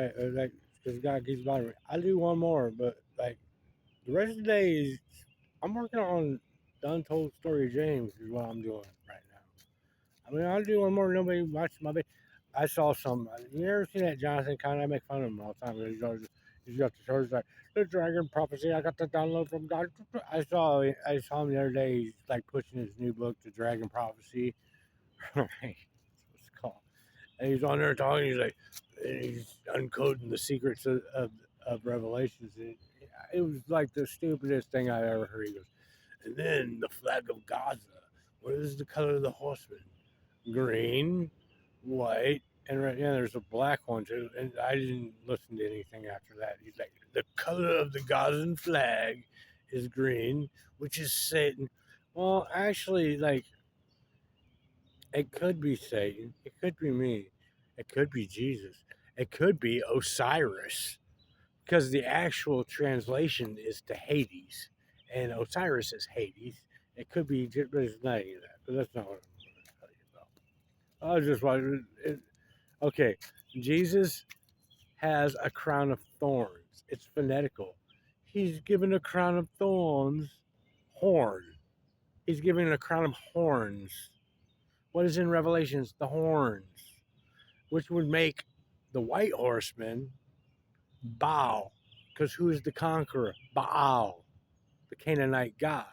right? Like, because God keeps bothering me. I do one more, but like the rest of the day is I'm working on the untold story of James is what I'm doing right now. I mean, I'll do one more. Nobody watches my video. I saw some. You ever seen that Jonathan Kind? I make fun of him all the time. He's got the shorts like the Dragon Prophecy. I got the download from God. I saw him the other day. He's like pushing his new book, The Dragon Prophecy. Right, that's what it's called. And he's on there talking. He's like, and he's uncoding the secrets of Revelations. It was like the stupidest thing I ever heard. He goes, and then the flag of Gaza. What is the color of the horseman? Green, white, and right now there's a black one too. And I didn't listen to anything after that. He's like, the color of the Gazan flag is green, which is Satan. Well, actually, like, it could be Satan. It could be me. It could be Jesus. It could be Osiris. Because the actual translation is to Hades. And Osiris is Hades. It could be, but it's not any of that. But that's not what I'm going to tell you about. I was just wondering. Okay, Jesus has a crown of thorns. It's phonetical. He's given a crown of thorns, horn. He's given a crown of horns. What is in Revelations? The horns, which would make the white horseman Baal, because who is the conqueror? Baal, the Canaanite god.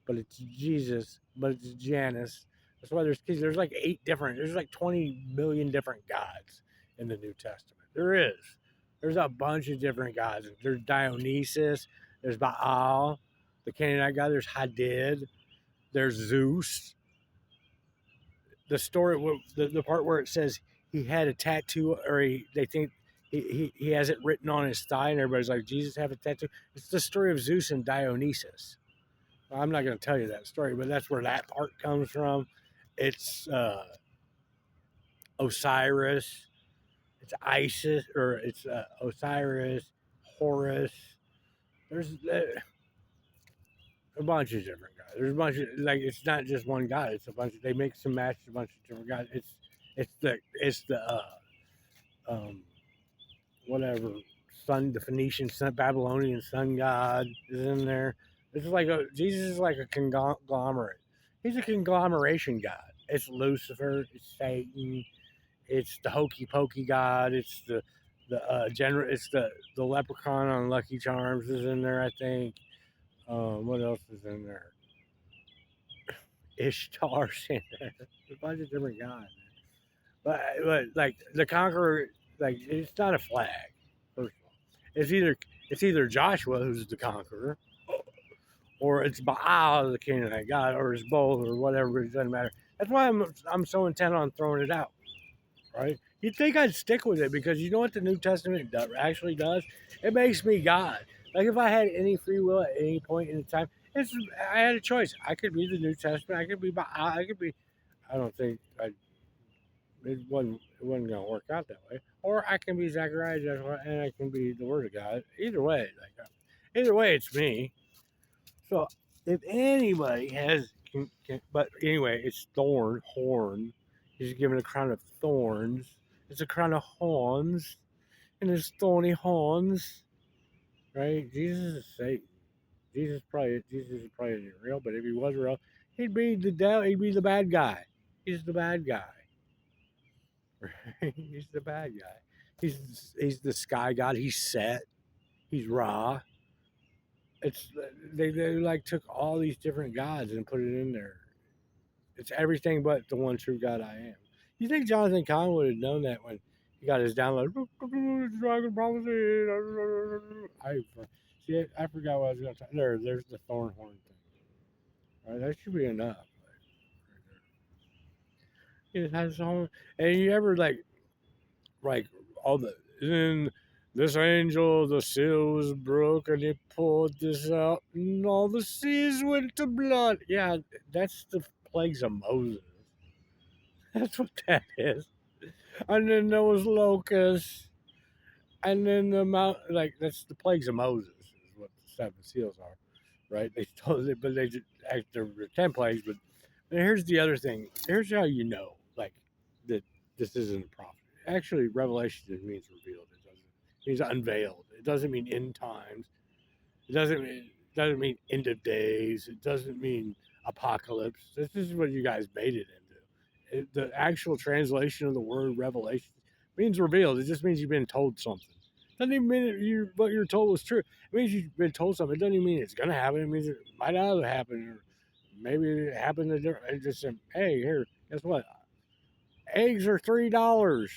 But it's Jesus, but it's Janus. That's why there's like there's like 20 million different gods in the New Testament. There is. There's a bunch of different gods. There's Dionysus, there's Baal, the Canaanite god, there's Hadid, there's Zeus. The story, the part where it says he had a tattoo, or they think he has it written on his thigh, and everybody's like, Jesus have a tattoo. It's the story of Zeus and Dionysus. Well, I'm not going to tell you that story, but that's where that part comes from. It's Osiris, it's Isis, or it's Osiris, Horus. There's a bunch of different guys. There's a bunch of, like, it's not just one guy. It's a bunch of, they make some match a bunch of different guys. It's the um, whatever sun, the Phoenician sun, Babylonian sun god is in there. This is like Jesus is like a conglomerate. He's a conglomeration god. It's Lucifer, it's Satan, it's the hokey pokey god, it's the general, it's the leprechaun on Lucky Charms is in there, I think. What else is in there? Ishtar's in there. A bunch of different gods. But like the conqueror, like, it's not a flag. First of all, it's either Joshua who's the conqueror, or it's Baal the Canaanite god, or it's both, or whatever. It doesn't matter. That's why I'm so intent on throwing it out. Right? You'd think I'd stick with it because you know what the New Testament actually does? It makes me God. Like, if I had any free will at any point in time, I had a choice. I could be the New Testament. I could be Baal. I could be. I don't think it wasn't gonna work out that way. Or I can be Zachariah and I can be the Word of God. Either way, it's me. So if anybody but anyway, it's horn. He's given a crown of thorns. It's a crown of horns, and there's thorny horns, right? Jesus is Satan. Jesus is probably isn't real, but if he was real, he'd be the devil. He'd be the bad guy. He's the bad guy. Right? He's the bad guy. He's the sky god. He's Set. He's Ra. It's they like took all these different gods and put it in there. It's everything but the one true God I am. You think Jonathan Kahn would have known that when he got his download? Dragon Prophecy. I forgot what I was going to say. There's the thorn horn thing. All right, that should be enough. It has all, and you ever like all the then this angel, the seal was broke, and he poured this out, and all the seas went to blood. Yeah, that's the plagues of Moses. That's what that is. And then there was locusts, and then the mount, like, that's the plagues of Moses, is what the seven seals are, right? They told it, but they just, there were 10 plagues. But here's the other thing. Here's how you know, like, that this isn't a prophet. actually, revelation just means revealed. It means unveiled. It doesn't mean end times. It doesn't mean end of days. It doesn't mean apocalypse. This is what you guys made it into. The actual translation of the word revelation means revealed. It just means you've been told something. Doesn't even mean what you're told was true. It means you've been told something. It doesn't even mean it's gonna happen. It means it might not have happened, or maybe it happened. It just said, "Hey, here, guess what? Eggs are $3.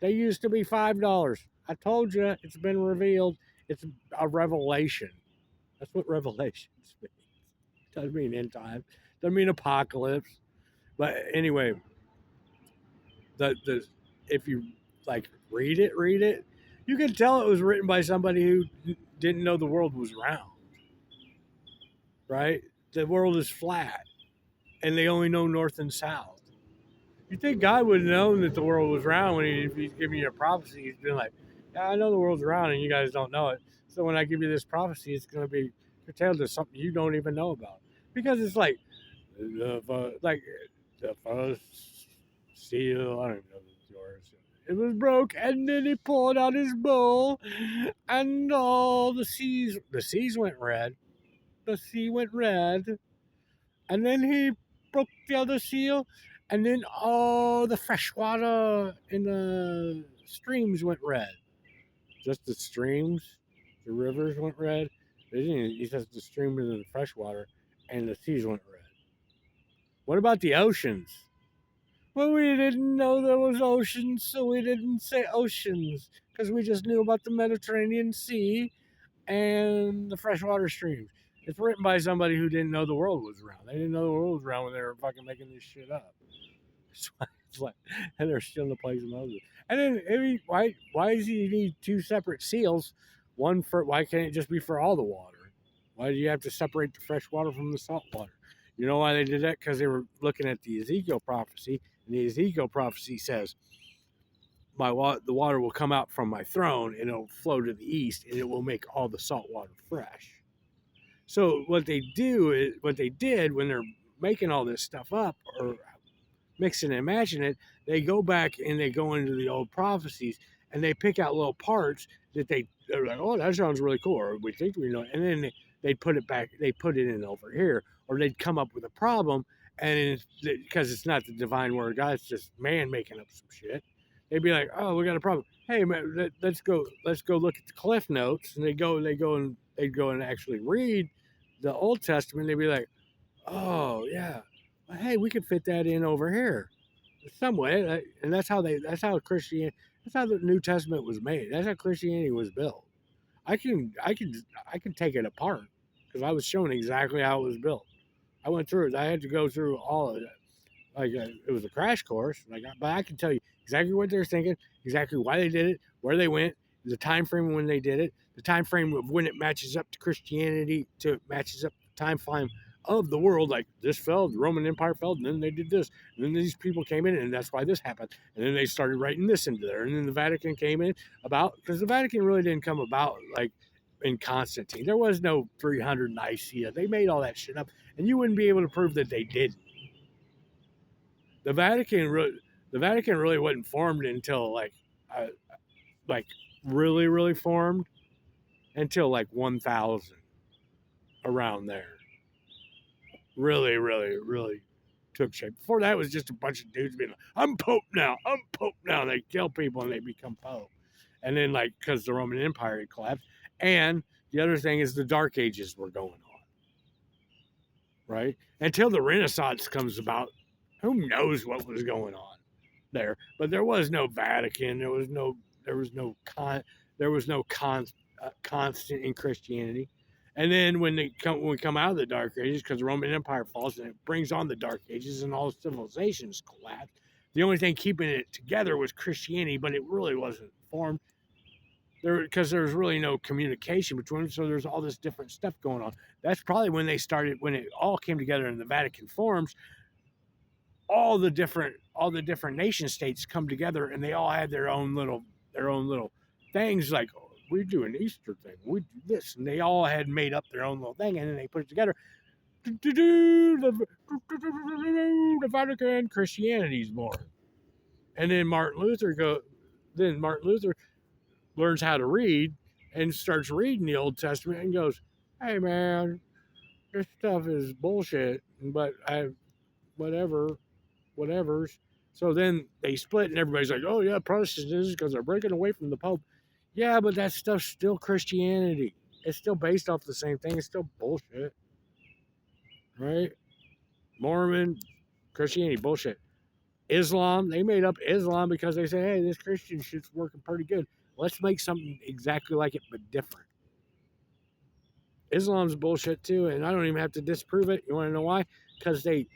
They used to be $5. I told you, it's been revealed. It's a revelation. That's what revelations means. Doesn't mean end time. Doesn't mean apocalypse. But anyway, the if you like read it, you can tell it was written by somebody who didn't know the world was round. Right? The world is flat, and they only know north and south. You think God would have known that the world was round when if he's giving you a prophecy? He's been like, "Yeah, I know the world's round, and you guys don't know it. So when I give you this prophecy, it's going to be curtailed to something you don't even know about." Because it's like the first seal. I don't even know the yours. It was broke, and then he poured out his bowl, and all the seas went red. The sea went red, and then he broke the other seal, and then all the fresh water in the streams went red. Just the streams, the rivers went red. He says the streams and the fresh water, and the seas went red. What about the oceans? Well, we didn't know there was oceans, so we didn't say oceans because we just knew about the Mediterranean Sea and the freshwater streams. It's written by somebody who didn't know the world was round. They didn't know the world was round when they were fucking making this shit up. It's like, and they're still in the place of Moses. And then, why does he need two separate seals? One for why can't it just be for all the water? Why do you have to separate the fresh water from the salt water? You know why they did that? Because they were looking at the Ezekiel prophecy, and the Ezekiel prophecy says, the water will come out from my throne, and it'll flow to the east, and it will make all the salt water fresh. So what they did when they're making all this stuff up or mixing and matching it, they go back and they go into the old prophecies and they pick out little parts that they're like, oh, that sounds really cool, or we think we know, and then they'd put it back, they put it in over here, or they'd come up with a problem, and because it's not the divine word of God, it's just man making up some shit. They'd be like, oh, we got a problem. Hey man, let's go look at the cliff notes, and they'd go and actually read the Old Testament. They'd be like, oh yeah, well, hey, we could fit that in over here some way, and that's how Christianity, that's how the New Testament was made. That's how Christianity was built. I can take it apart because I was shown exactly how it was built. I went through it. I had to go through all of it. It was a crash course, but I can tell you exactly what they're thinking, exactly why they did it, where they went, the time frame when they did it, the time frame of when it matches up to Christianity, matches up the time frame of the world. Like this fell, the Roman Empire fell, and then they did this, and then these people came in, and that's why this happened, and then they started writing this into there, and then the Vatican came in because the Vatican really didn't come about like in Constantine. There was no 300 Nicaea. They made all that shit up, and you wouldn't be able to prove that they did. The Vatican really wasn't formed until like really formed until like 1000, around there. Really took shape. Before that, it was just a bunch of dudes being like, I'm Pope now. And they kill people and they become Pope. And then like, because the Roman Empire had collapsed. And the other thing is the Dark Ages were going on. Right? Until the Renaissance comes about, who knows what was going on there? But there was no Vatican. There was no constant in Christianity. And then when we come out of the Dark Ages, because the Roman Empire falls and it brings on the Dark Ages and all civilizations collapse, the only thing keeping it together was Christianity, but it really wasn't formed because there was really no communication between them. So there's all this different stuff going on. That's probably when when it all came together in the Vatican forms. All the different nation states come together, and they all had their own little things. Like, oh, we do an Easter thing, we do this, and they all had made up their own little thing, and then they put it together. The Vatican Christianity is born, And then Martin Luther learns how to read and starts reading the Old Testament and goes, "Hey man, this stuff is bullshit." But whatever, whatever's. So then they split, and everybody's like, "Oh yeah, Protestants because they're breaking away from the Pope." Yeah, but that stuff's still Christianity. It's still based off the same thing. It's still bullshit, right? Mormon, Christianity, bullshit. Islam, they made up Islam because they say, "Hey, this Christian shit's working pretty good. Let's make something exactly like it but different." Islam's bullshit too, and I don't even have to disprove it. You want to know why? Because they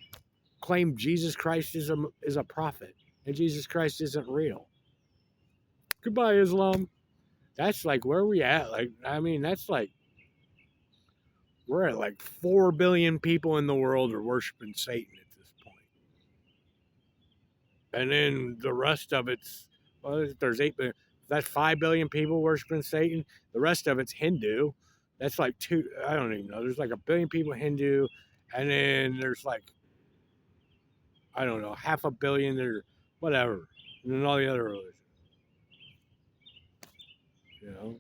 claim Jesus Christ is a prophet, and Jesus Christ isn't real. Goodbye, Islam. That's like where we at. Like, I mean, that's like we're at like 4 billion people in the world are worshiping Satan at this point, and then the rest of it's there's 8 billion. That's 5 billion people worshiping Satan. The rest of it's Hindu. That's like I don't even know. There's like 1 billion people Hindu, and then there's like I don't know, 500 million or whatever, and then all the other religions. You know,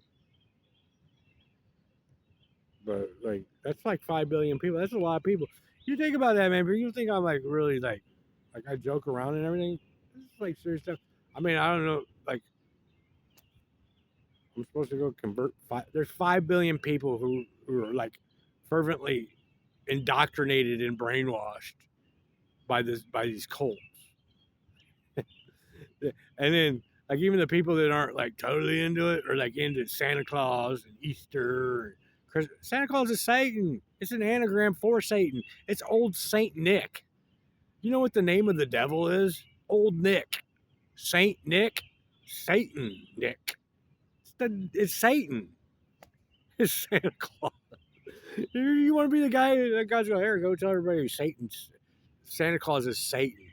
but like that's like 5 billion people. That's a lot of people. You think about that, man. But you think I'm like really like I joke around and everything. This is like serious stuff. I mean, I don't know. Like I'm supposed to go convert There's 5 billion people who are like fervently indoctrinated and brainwashed by these cults. And then like even the people that aren't like totally into it or like into Santa Claus and Easter. Santa Claus is Satan. It's an anagram for Satan. It's old Saint Nick. You know what the name of the devil is? Old Nick. Saint Nick. Satan Nick. It's Satan. It's Santa Claus. You want to be the guy that guy's going, here, go tell everybody Santa Claus is Satan.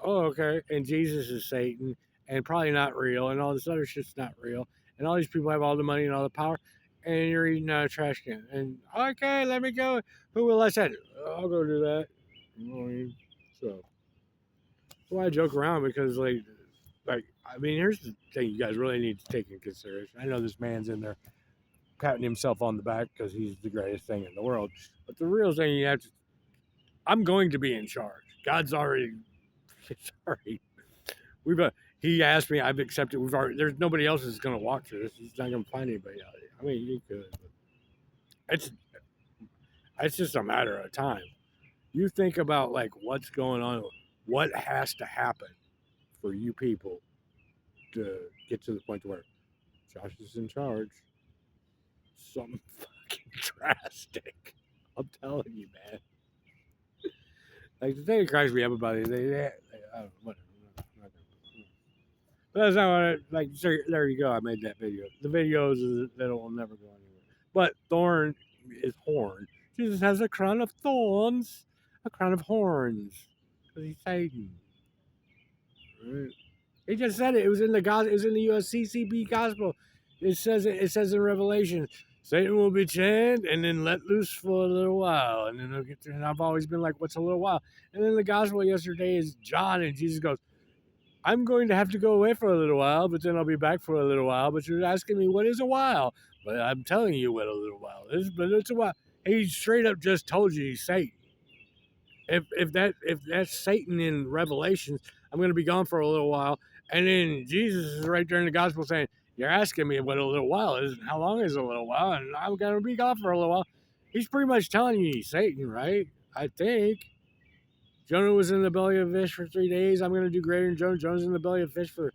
Oh, okay. And Jesus is Satan and probably not real, and all this other shit's not real. And all these people have all the money and all the power, and you're eating out of a trash can. And okay, let me go. Who will I send? I'll go do that. So that's why I joke around because like I mean, here's the thing you guys really need to take in consideration. I know this man's in there patting himself on the back because he's the greatest thing in the world, but the real thing you have to. I'm going to be in charge. God's already. Sorry. He asked me. I've accepted. There's nobody else that's going to walk through this. He's not going to find anybody out here. I mean, he could. But it's just a matter of time. You think about like what's going on. What has to happen for you people to get to the point where Josh is in charge? Something fucking drastic. I'm telling you, man. Like the day of Christ we have about it. I don't know, whatever. But that's not what like. There you go. I made that video. The videos that will never go anywhere. But thorn is horn. Jesus has a crown of thorns, a crown of horns, because he's Satan. Right? He just said it. It was in the gospel. It was in the USCCB gospel. It says in Revelation, Satan will be chained and then let loose for a little while, and then they'll get through. And I've always been like, "What's a little while?" And then the gospel yesterday is John, and Jesus goes, I'm going to have to go away for a little while, but then I'll be back for a little while. But you're asking me, what is a while? But I'm telling you what a little while is, but it's a while. He straight up just told you he's Satan. If that's Satan in Revelations, I'm going to be gone for a little while. And then Jesus is right there in the gospel saying, you're asking me what a little while is, and how long is a little while, and I'm going to be gone for a little while. He's pretty much telling you he's Satan, right? I think. Jonah was in the belly of a fish for 3 days. I'm going to do greater than Jonah. Jonah's in the belly of a fish for.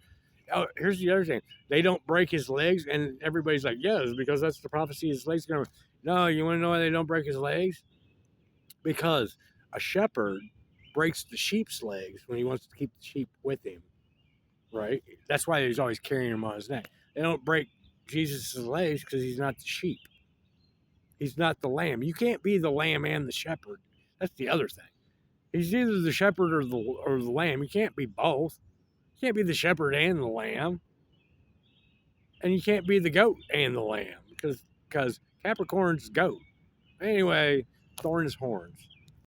Oh, here's the other thing. They don't break his legs, and everybody's like, yeah, it's because that's the prophecy. His legs going to. No, you want to know why they don't break his legs? Because a shepherd breaks the sheep's legs when he wants to keep the sheep with him, right? That's why he's always carrying them on his neck. They don't break Jesus' legs because he's not the sheep. He's not the lamb. You can't be the lamb and the shepherd. That's the other thing. He's either the shepherd or the lamb. You can't be both. You can't be the shepherd and the lamb. And you can't be the goat and the lamb because Capricorn's goat. Anyway, thorn is horns.